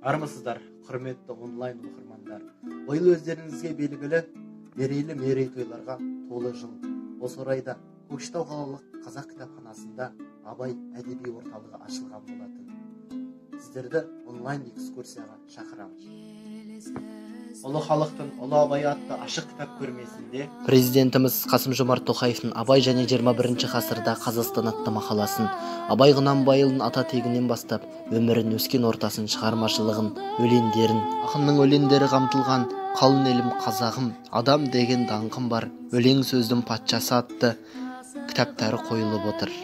Армысыздар, құрметті онлайн оқырмандар. Биыл өздеріңізге белгілі мерейлі мерейтойларға толы жыл. Осы орайда Көкшетау қалалық қазақ кітапханасында Абай әдеби орталығы ашылған болатын. Сіздерді онлайн экскурсияға шақырамыз. Ұлы халықтың ұлы Абай атты ашық кітап көрмесінде президентіміз Қасым-Жомарт Тоқаевтың Абай және 21 ғасырда Қазақстан атты мақаласын, Абай Құнанбайұлының ата тегінен бастап өмірін, өскен ортасын, шығармашылығын, өлеңдерін, ақынның өлеңдері қамтылған «Қалың елім қазағым, адам деген даңқым бар, өлең сөздің патшасы» атты кітаптары қойылып отыр.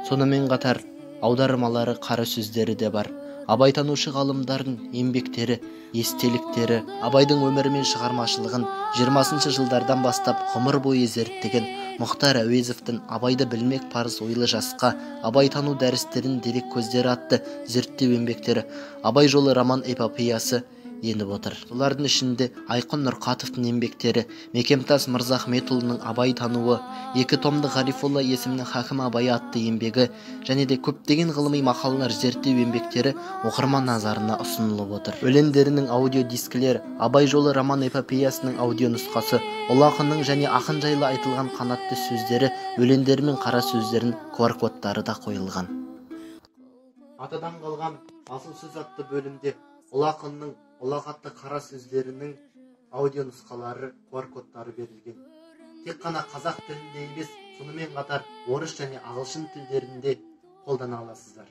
Сонымен қатар аудармалары, қара сөздері де бар. Абайтанушы ғалымдардың еңбектері, естеліктері, Абайдың өмірі мен шығармашылығын 20 жылдардан бастап ғұмыр бойы зерттеген Мұхтар Әуезовтің «Абайды білмек парыз ойлы жасқа», абайтану дәрістерін дерек көздері атты зерттеу еңбектері, Абай жолы роман-эпопеясы еніп отыр. Олардың ішінде Айқын Нұрқатовтың еңбектері, Мекемтас Мырзахметұлының Абай тануы, 2 томды Ғарифолла есімнің Хакім Абай атты еңбегі және де көптеген ғылыми мақалалар, зерттеу еңбектері оқырман назарына ұсынылып отыр. Өлеңдерінің аудиодискілері, Абай жолы роман-эпопеясының аудио нұсқасы, ұлы ақынның және ақын жайлы айтылған қанатты сөздері, өлеңдері мен қара сөздерін QR-кодтары да қойылған. Атадан қалған асыл сөз атты бөлімде ұлы ақынның ұлағатты қара сөздерінің аудио нұсқалары, QR-кодтары берілген. Тек қана қазақ тілінде емес, сонымен қатар орыс және ағылшын тілдерінде қолдана аласыздар.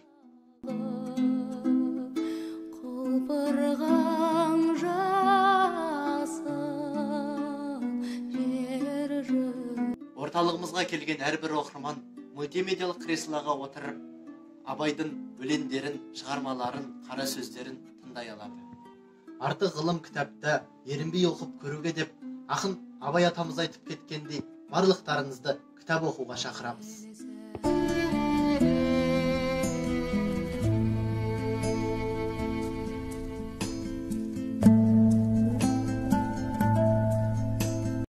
Орталығымызға келген әрбір оқырман мультимедиялық креслоға отырып, Абайдың өлеңдерін, шығармаларын, қара сөздерін тыңдай алады. Артық ғылым кітапта ерінбей оқып көруге деп, ақын Абай атамыз айтып кеткендей, барлықтарыңызды кітап оқуға шақырамыз.